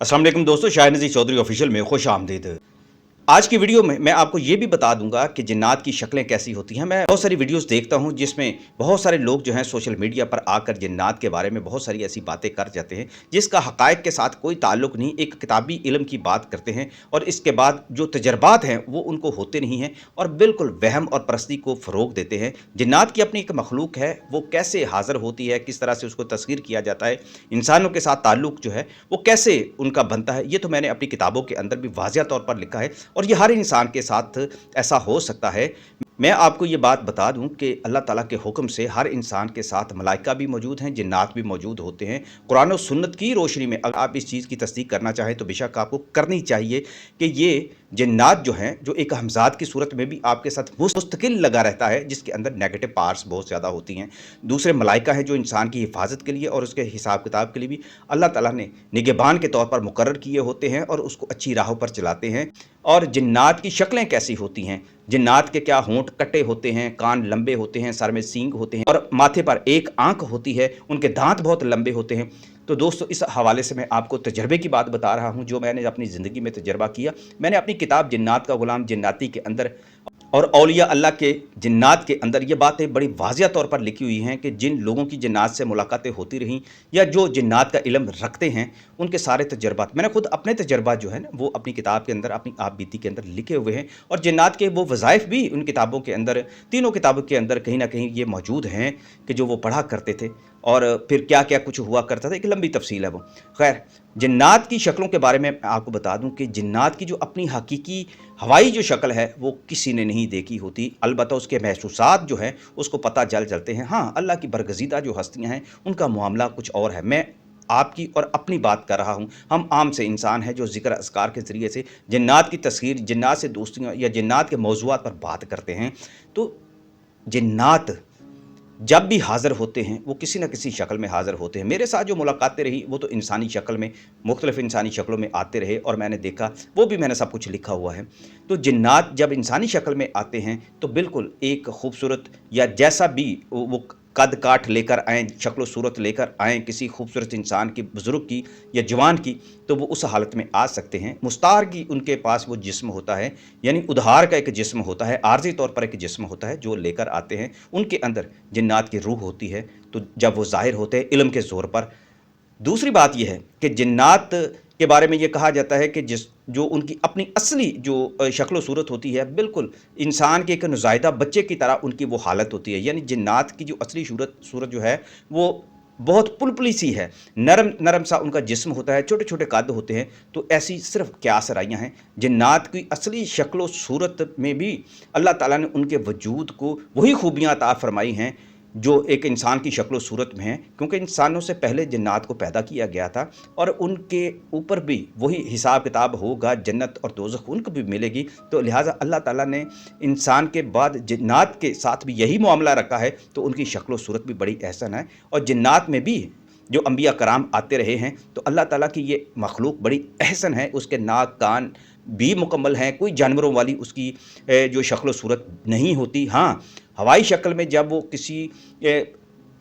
अस्सलाम वालेकुम दोस्तों, शाहिद नज़ीर चौधरी ऑफिशियल में खुश आमदीद। आज की वीडियो में मैं आपको ये भी बता दूंगा कि जिन्नात की शक्लें कैसी होती हैं। मैं बहुत सारी वीडियोस देखता हूं जिसमें बहुत सारे लोग जो हैं सोशल मीडिया पर आकर जिन्नात के बारे में बहुत सारी ऐसी बातें कर जाते हैं जिसका हक़ाइक़ के साथ कोई ताल्लुक नहीं, एक किताबी इल्म की बात करते हैं और इसके बाद जो तजर्बात हैं वो उनको होते नहीं हैं और बिल्कुल वहम और परस्ती को फ़रोग़ देते हैं। जिन्नात की अपनी एक मखलूक है, वो कैसे हाज़िर होती है, किस तरह से उसको तस्ख़ीर किया जाता है, इंसानों के साथ ताल्लुक जो है वो कैसे उनका बनता है, ये तो मैंने अपनी किताबों के अंदर भी वाज़िया तौर पर लिखा है और ये हर इंसान के साथ ऐसा हो सकता है। मैं आपको ये बात बता दूं कि अल्लाह ताला के हुक्म से हर इंसान के साथ मलाइका भी मौजूद हैं, जिन्नात भी मौजूद होते हैं। कुरान और सुन्नत की रोशनी में अगर आप इस चीज़ की तस्दीक करना चाहें तो बेशक आपको करनी चाहिए कि ये जिन्नात जो हैं, जो एक हमज़ात की सूरत में भी आपके साथ मुस्तकिल लगा रहता है, जिसके अंदर नेगेटिव पार्ट्स बहुत ज़्यादा होती हैं। दूसरे मलाइका हैं जो इंसान की हिफाजत के लिए और उसके हिसाब किताब के लिए भी अल्लाह ताला ने निगहबान के तौर पर मुकर्रर किए होते हैं और उसको अच्छी राहों पर चलाते हैं। और जिन्नात की शक्लें कैसी होती हैं, जिन्नात के क्या होंठ कटे होते हैं, कान लंबे होते हैं, सर में सींग होते हैं और माथे पर एक आंख होती है, उनके दांत बहुत लंबे होते हैं। तो दोस्तों, इस हवाले से मैं आपको तजर्बे की बात बता रहा हूं जो मैंने अपनी ज़िंदगी में तजर्बा किया। मैंने अपनी किताब जिन्नात का ग़ुलाम जिन्नाती के अंदर और औलिया अल्लाह के जिन्नात के अंदर ये बातें बड़ी वाज़िया तौर पर लिखी हुई हैं कि जिन लोगों की जिन्नात से मुलाकातें होती रहीं या जो जिन्नात का इल्म रखते हैं, उनके सारे तजर्बात मैंने खुद अपने तजर्बात जो है ना वो अपनी किताब के अंदर, अपनी आप बीती के अंदर लिखे हुए हैं और जिन्नात के वो वज़ाइफ भी उन किताबों के अंदर, तीनों किताबों के अंदर कहीं ना कहीं ये मौजूद हैं कि जो वो पढ़ा करते थे और फिर क्या क्या कुछ हुआ करता था। एक लंबी तफसील है वो। खैर, जिन्नात की शक्लों के बारे में आपको बता दूं कि जिन्नात की जो अपनी हकीकी हवाई जो शक्ल है वो किसी ने नहीं देखी होती, अलबत्ता उसके महसूसात जो हैं उसको पता चलते हैं। हाँ, अल्लाह की बरगज़ीदा जो हस्तियाँ हैं उनका मामला कुछ और है। मैं आपकी और अपनी बात कर रहा हूँ। हम आम से इंसान हैं जो ज़िक्र अस्कार के ज़रिए से जिन्नात की तस्वीर, जिन्नात से दोस्तियाँ या जिन्नात के मौज़ूआत पर बात करते हैं। तो जिन्नात जब भी हाज़िर होते हैं वो किसी न किसी शक्ल में हाज़िर होते हैं। मेरे साथ जो मुलाकातें रही वो तो इंसानी शक्ल में, मुख्तलिफ़ इंसानी शक्लों में आते रहे और मैंने देखा, वो भी मैंने सब कुछ लिखा हुआ है। तो जिन्नात जब इंसानी शक्ल में आते हैं तो बिल्कुल एक खूबसूरत या जैसा भी वो कद काठ लेकर आएँ, शक्ल सूरत लेकर आएँ किसी खूबसूरत इंसान की, बुज़ुर्ग की या जवान की, तो वो उस हालत में आ सकते हैं। मुस्तार की उनके पास वो जिस्म होता है, यानी उधार का एक जिस्म होता है, आर्ज़ी तौर पर एक जिस्म होता है जो लेकर आते हैं। उनके अंदर जिन्नात की रूह होती है, तो जब वो ज़ाहिर होते हैं इल्म के ज़ोर पर। दूसरी बात यह है कि जिन्नात के बारे में ये कहा जाता है कि जो उनकी अपनी असली जो शक्ल व सूरत होती है, बिल्कुल इंसान के एक नौज़ायदा बच्चे की तरह उनकी वो हालत होती है। यानी जिन्नात की जो असली सूरत जो है वो बहुत पुलपली सी है, नरम नरम सा उनका जिस्म होता है, छोटे छोटे कद होते हैं। तो ऐसी सिर्फ क़यास आराइयाँ हैं। जिन्नात की असली शक्ल व सूरत में भी अल्लाह ताला ने उनके वजूद को वही खूबियाँ अता फ़रमाई हैं जो एक इंसान की शक्ल व सूरत में है, क्योंकि इंसानों से पहले जिन्नात को पैदा किया गया था और उनके ऊपर भी वही हिसाब किताब होगा, जन्नत और दोज़ख उनको भी मिलेगी। तो लिहाजा अल्लाह ताला ने इंसान के बाद जिन्नात के साथ भी यही मामला रखा है, तो उनकी शक्ल व सूरत भी बड़ी अहसन है। और जिन्नात में भी जो अंबिया कराम आते रहे हैं, तो अल्लाह ताला की ये मखलूक बड़ी अहसन है। उसके नाक कान भी मुकम्मल हैं, कोई जानवरों वाली उसकी जो शक्ल व सूरत नहीं होती। हाँ, हवाई शक्ल में जब वो किसी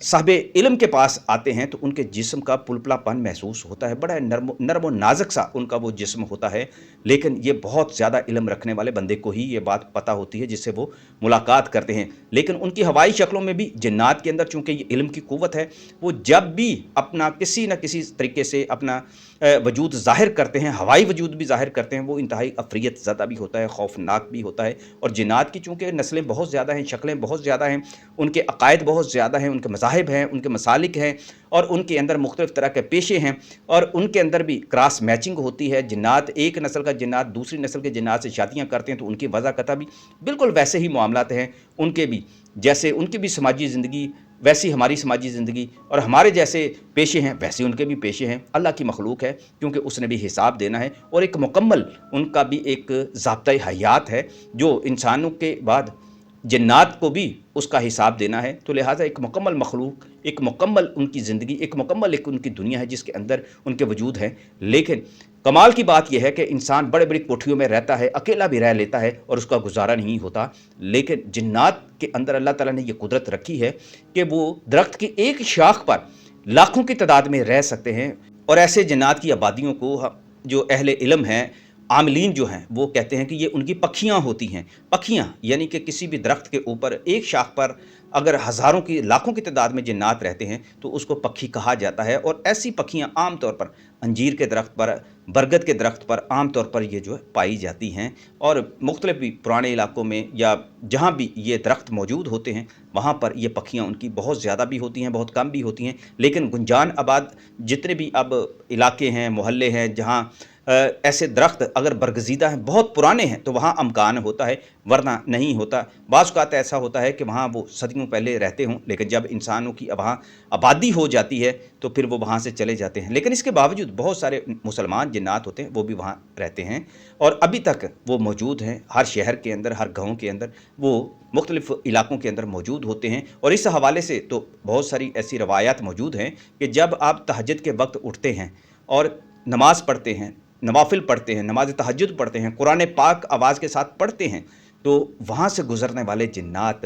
साहिबे इल्म के पास आते हैं तो उनके जिस्म का पुलपलापन महसूस होता है, बड़ा नरम व नाज़ुक सा उनका वो जिस्म होता है। लेकिन ये बहुत ज़्यादा इल्म रखने वाले बंदे को ही ये बात पता होती है जिससे वो मुलाकात करते हैं। लेकिन उनकी हवाई शक्लों में भी जिन्नात के अंदर चूँकि ये इल्म की क़ुव्वत है, वो जब भी अपना किसी न किसी तरीके से अपना वजूद ज़ाहिर करते हैं, हवाई वजूद भी ज़ाहिर करते हैं, वो इंतहाई अफ़रियत ज़दा भी होता है, खौफनाक भी होता है। और जिन्नात की चूँकि नस्लें बहुत ज़्यादा हैं, शक्लें बहुत ज़्यादा हैं, उनके अक़ायद बहुत ज़्यादा हैं, उनके मज़ाहिब हैं, उनके मसालिक हैं और उनके अंदर मुख्तलिफ़ तरह के पेशे हैं और उनके अंदर भी क्रॉस मैचिंग होती है। जिन्नात, एक नस्ल का जिन्नात दूसरी नस्ल के जिन्नात से शादियाँ करते हैं तो उनकी वज़ाक़ता भी बिल्कुल वैसे ही मामलात हैं उनके भी, जैसे उनकी भी समाजी ज़िंदगी वैसी हमारी समाजी ज़िंदगी और हमारे जैसे पेशे हैं वैसे उनके भी पेशे हैं। अल्लाह की मखलूक है, क्योंकि उसने भी हिसाब देना है और एक मुकम्मल उनका भी एक ज़ाब्ता हयात है जो इंसानों के बाद जिन्नात को भी उसका हिसाब देना है। तो लिहाजा एक मुकम्मल मखलूक, एक मुकम्मल उनकी ज़िंदगी, एक मुकम्मल एक उनकी दुनिया है जिसके अंदर उनके वजूद हैं। लेकिन कमाल की बात यह है कि इंसान बड़े बड़ी कोठरियों में रहता है, अकेला भी रह लेता है और उसका गुजारा नहीं होता। लेकिन जिन्नात के अंदर अल्लाह ताला ने यह कुदरत रखी है कि वो दरख्त की एक शाख पर लाखों की तादाद में रह सकते हैं और ऐसे जिन्नात की आबादियों को जो अहले इल्म हैं, आमिलीन जो हैं, वो कहते हैं कि ये उनकी पखियाँ होती हैं। पखियाँ यानी कि किसी भी दरख्त के ऊपर एक शाख पर अगर हज़ारों की लाखों की तादाद में जिन्नात रहते हैं तो उसको पक्षी कहा जाता है। और ऐसी पखियाँ आम तौर पर अंजीर के दरख्त पर, बरगद के दरख्त पर आम तौर पर ये जो है पाई जाती हैं। और मुख्तलिफ भी पुराने इलाकों में या जहाँ भी ये दरख्त मौजूद होते हैं वहाँ पर ये पखियाँ उनकी बहुत ज़्यादा भी होती हैं, बहुत कम भी होती हैं। लेकिन गुंजान आबाद जितने भी अब इलाके हैं, मोहल्ले हैं, जहाँ ऐसे दरख्त अगर बरगज़ीदा हैं, बहुत पुराने हैं, तो वहाँ अमकान होता है, वरना नहीं होता। बाज़ औक़ात ऐसा होता है कि वहाँ वो सदियों पहले रहते हों, लेकिन जब इंसानों की वहाँ आबादी हो जाती है तो फिर वो वहाँ से चले जाते हैं। लेकिन इसके बावजूद बहुत सारे मुसलमान जिन्नात होते हैं, वो भी वहाँ रहते हैं और अभी तक वो मौजूद हैं। हर शहर के अंदर, हर गाँव के अंदर वो मुख्तलिफ़ इलाकों के अंदर मौजूद होते हैं। और इस हवाले से तो बहुत सारी ऐसी रवायात मौजूद हैं कि जब आप तहज्जुद के वक्त उठते हैं और नमाज़ पढ़ते हैं, नवाफ़िल पढ़ते हैं, नमाज़ तहज्जुद पढ़ते हैं, कुरान पाक आवाज़ के साथ पढ़ते हैं, तो वहाँ से गुज़रने वाले जिन्नात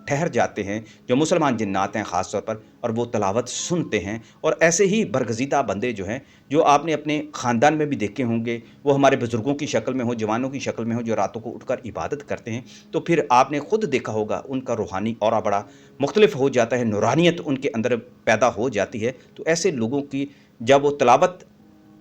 ठहर जाते हैं, जो मुसलमान जिन्नात हैं ख़ास तौर पर, और वो तिलावत सुनते हैं। और ऐसे ही बरगज़ीदा बंदे जो हैं, जो आपने अपने ख़ानदान में भी देखे होंगे, वो हमारे बुज़ुर्गों की शक्ल में हो, जवानों की शक्ल में हो, जो रातों को उठकर इबादत करते हैं, तो फिर आपने ख़ुद देखा होगा उनका रूहानी औरा बड़ा मुख्तलिफ़ हो जाता है, नूरानियत उनके अंदर पैदा हो जाती है। तो ऐसे लोगों की जब वो तिलावत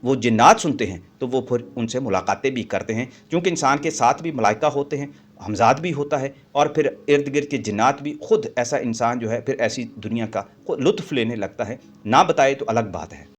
वो जिन्नात सुनते हैं तो वो फिर उनसे मुलाकातें भी करते हैं, क्योंकि इंसान के साथ भी मलाइका होते हैं, हमज़ाद भी होता है, और फिर इर्द गिर्द के जिन्नात भी। ख़ुद ऐसा इंसान जो है फिर ऐसी दुनिया का लुत्फ़ लेने लगता है, ना बताए तो अलग बात है।